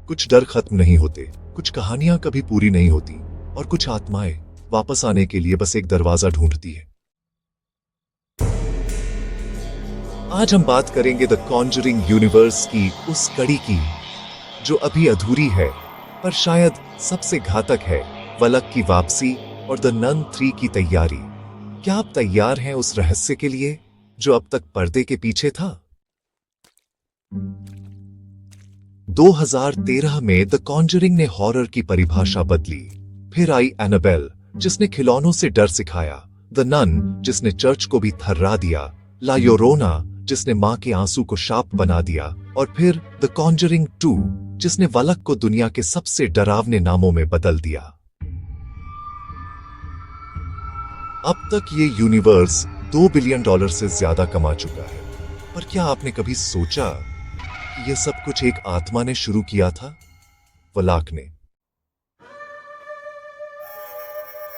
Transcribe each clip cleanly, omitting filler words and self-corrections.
कुछ डर खत्म नहीं होते, कुछ कहानियां कभी पूरी नहीं होती, और कुछ आत्माएं वापस आने के लिए बस एक दरवाजा ढूंढती है। आज हम बात करेंगे द कॉन्जरिंग यूनिवर्स की उस कड़ी की जो अभी अधूरी है, पर शायद सबसे घातक है, वलक की वापसी और द नन 3 की तैयारी। क्या आप तैयार हैं उस रहस्य के लिए जो अब तक पर्दे के पीछे था? 2013 में द कॉन्जरिंग ने हॉरर की परिभाषा बदली। फिर आई एनाबेल, जिसने खिलौनों से डर सिखाया, द नन, जिसने चर्च को भी थर्रा दिया, ला योरोना, जिसने मां के आंसू को शाप बना दिया, और फिर द कॉन्जरिंग 2, जिसने वलक को दुनिया के सबसे डरावने नामों में बदल दिया। अब तक ये यूनिवर्स $2 बिलियन से ज्यादा कमा चुका है, पर क्या आपने कभी सोचा कि यह सब कुछ एक आत्मा ने शुरू किया था? वलाक ने।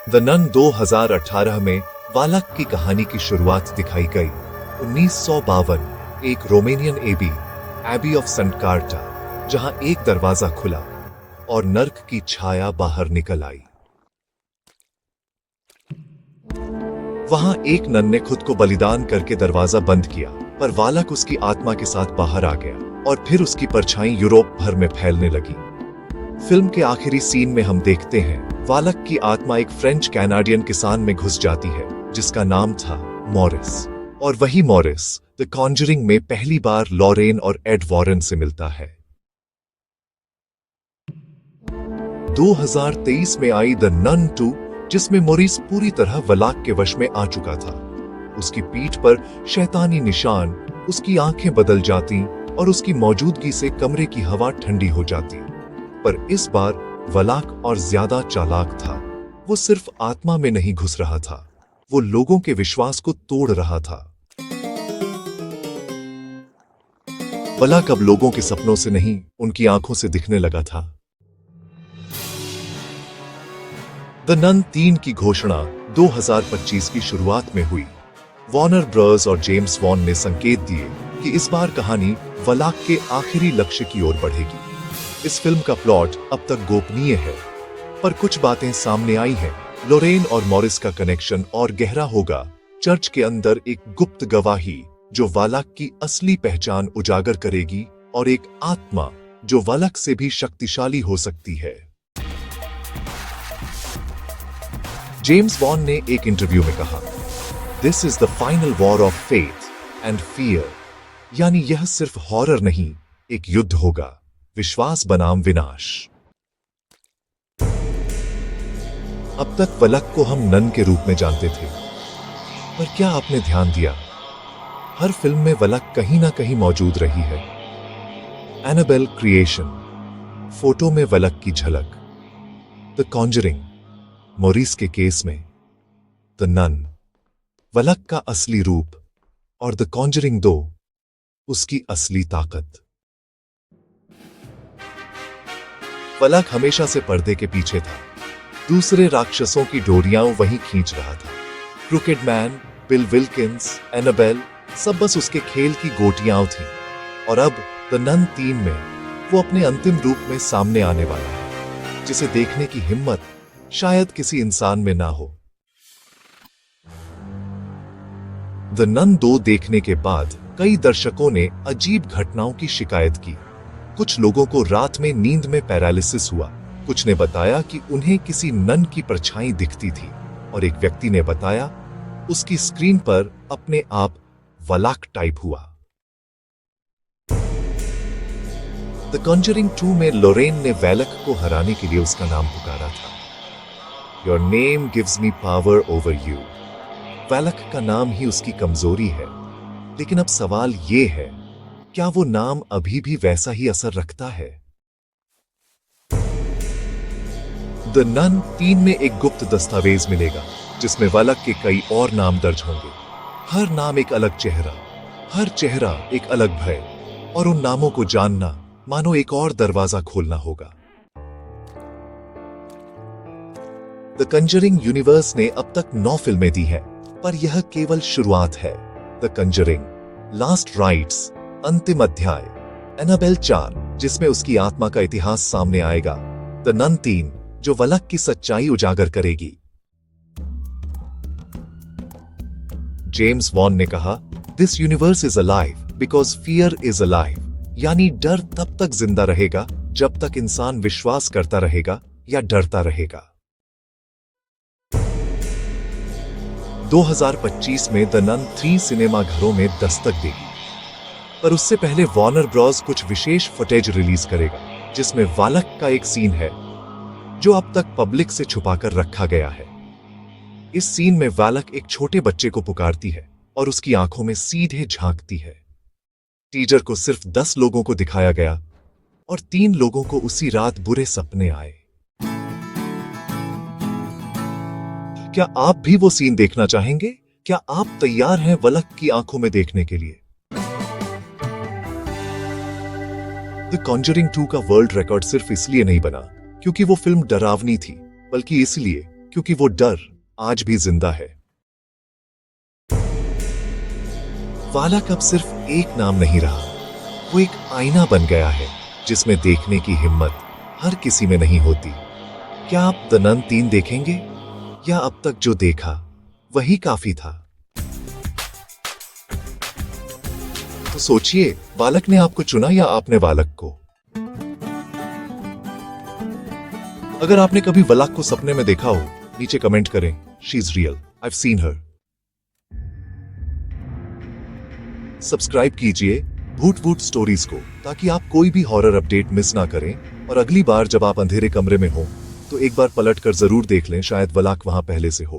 द नन 2018 में वालक की कहानी की शुरुआत दिखाई गई। 1952 एक Romanian abbey of saint Carta, जहां एक दरवाजा खुला और नर्क की छाया बाहर निकल आई। वहां एक नन ने खुद को बलिदान करके दरवाजा बंद किया, पर वालक उसकी आत्मा के साथ बाहर आ गया और फिर उसकी परछाई यूरोप भर में फैलने लगी। फिल्म के आखिरी सीन में हम देखते हैं वालक की आत्मा एक फ्रेंच कैनाडियन किसान में घुस जाती है जिसका नाम था मॉरिस, और वही मॉरिस द कॉन्जरिंग में पहली बार लॉरेन और एड वॉरेन से मिलता है। 2023 में आई द नन 2, जिसमें मॉरिस पूरी तरह वलाक के वश में आ चुका था। उसकी पीठ पर शैतानी निशान, उसकी आंखें बदल जाती और उसकी मौजूदगी से कमरे की हवा ठंडी हो जाती। पर इस बार वलाक और ज्यादा चालाक था। वो सिर्फ आत्मा में नहीं घुस रहा था, वो लोगों के विश्वास को तोड़ रहा था। वलाक अब लोगों के सपनों से नहीं, उनकी आंखों से दिखने लगा था। द नन 3 की घोषणा 2025 की शुरुआत में हुई। वॉर्नर ब्रदर्स और जेम्स वॉन ने संकेत दिए कि इस बार कहानी वलाक के आखिरी लक्ष्य की ओर बढ़ेगी। इस फिल्म का प्लॉट अब तक गोपनीय है, पर कुछ बातें सामने आई हैं। लॉरेन और मॉरिस का कनेक्शन और गहरा होगा। चर्च के अंदर एक गुप्त गवाही जो वालक की असली पहचान उजागर करेगी, और एक आत्मा जो वालक से भी शक्तिशाली हो सकती है। जेम्स वॉन ने एक इंटरव्यू में कहा, this is the final war of faith and fear, यानी यह सिर्फ हॉरर नहीं, एक युद्ध होगा, विश्वास बनाम विनाश। अब तक वलक को हम नन के रूप में जानते थे, पर क्या आपने ध्यान दिया, हर फिल्म में वलक कहीं ना कहीं मौजूद रही है। एनाबेल क्रिएशन, फोटो में वलक की झलक। द कॉन्जरिंग, मॉरिस के केस में। द नन, वलक का असली रूप, और द कॉन्जरिंग 2, उसकी असली ताकत। वलक हमेशा से पर्दे के पीछे था, दूसरे राक्षसों की डोरियां वहीं खींच रहा था। Crooked man, Bill Wilkins, Annabelle, सब बस उसके खेल की गोटियां थीं। और अब द नन 3 में वो अपने अंतिम रूप में सामने आने वाला है, जिसे देखने की हिम्मत शायद किसी इंसान में ना हो। द नन 2 देखने के बाद कई दर्शकों ने अजीब घटनाओं की शिकायत की। कुछ लोगों को रात में नींद में पैरालिसिस हुआ, कुछ ने बताया कि उन्हें किसी नन की परछाई दिखती थी, और एक व्यक्ति ने बताया उसकी स्क्रीन पर अपने आप वलाक टाइप हुआ। द कॉन्जरिंग 2 में लॉरेन ने वैलक को हराने के लिए उसका नाम पुकारा था। Your name gives me power over you. वैलक का नाम ही उसकी कमजोरी है, लेकिन अब सवाल ये है, क्या वो नाम अभी भी वैसा ही असर रखता है? द नन 3 में एक गुप्त दस्तावेज मिलेगा, जिसमें वलक के कई और नाम दर्ज होंगे। हर नाम एक अलग चेहरा, हर चेहरा एक अलग भय, और उन नामों को जानना मानो एक और दरवाजा खोलना होगा। द कंजरिंग यूनिवर्स ने अब तक 9 फिल्में दी हैं, पर यह केवल शुरुआत है। द कंजरिंग, लास्ट राइट्स, अंतिम अध्याय, एनाबेल 4, जिसमें उसकी आत्मा का इतिहास सामने आएगा। द नन 3, जो वलक की सच्चाई उजागर करेगी। जेम्स वॉन ने कहा, this universe is alive because fear is alive, यानी डर तब तक जिंदा रहेगा जब तक इंसान विश्वास करता रहेगा या डरता रहेगा। 2025 में द नन 3 सिनेमा घरों में दस्तक देगी, पर उससे पहले वॉर्नर ब्रॉस कुछ विशेष फुटेज रिलीज करेगा, जिसमें वालक का एक सीन है जो अब तक पब्लिक से छुपाकर रखा गया है। इस सीन में वालक एक छोटे बच्चे को पुकारती है और उसकी आंखों में सीधे झांकती है। टीजर को सिर्फ 10 लोगों को दिखाया गया और 3 लोगों को उसी रात बुरे सपने आए। क्या आप भी वो सीन देखना चाहेंगे? क्या आप तैयार हैं वलक की आंखों में देखने के लिए? द कॉन्जरिंग 2 का वर्ल्ड रिकॉर्ड सिर्फ इसलिए नहीं बना क्योंकि वो फिल्म डरावनी थी, बल्कि इसलिए क्योंकि वो डर आज भी जिंदा है। वालक अब सिर्फ एक नाम नहीं रहा, वो एक आईना बन गया है जिसमें देखने की हिम्मत हर किसी में नहीं होती। क्या आप द नन 3 देखेंगे या अब तक जो देखा वही काफी था? तो सोचिए, वालक ने आपको चुना या आपने वालक को? अगर आपने कभी वालक को सपने में देखा हो, नीचे कमेंट करें, she is real, I have seen her. Subscribe कीजिए भूत वूट स्टोरीज को, ताकि आप कोई भी हॉरर अपडेट मिस ना करें। और अगली बार जब आप अंधेरे कमरे में हो तो एक बार पलट कर जरूर देख लें, शायद वालक वहां पहले से हो।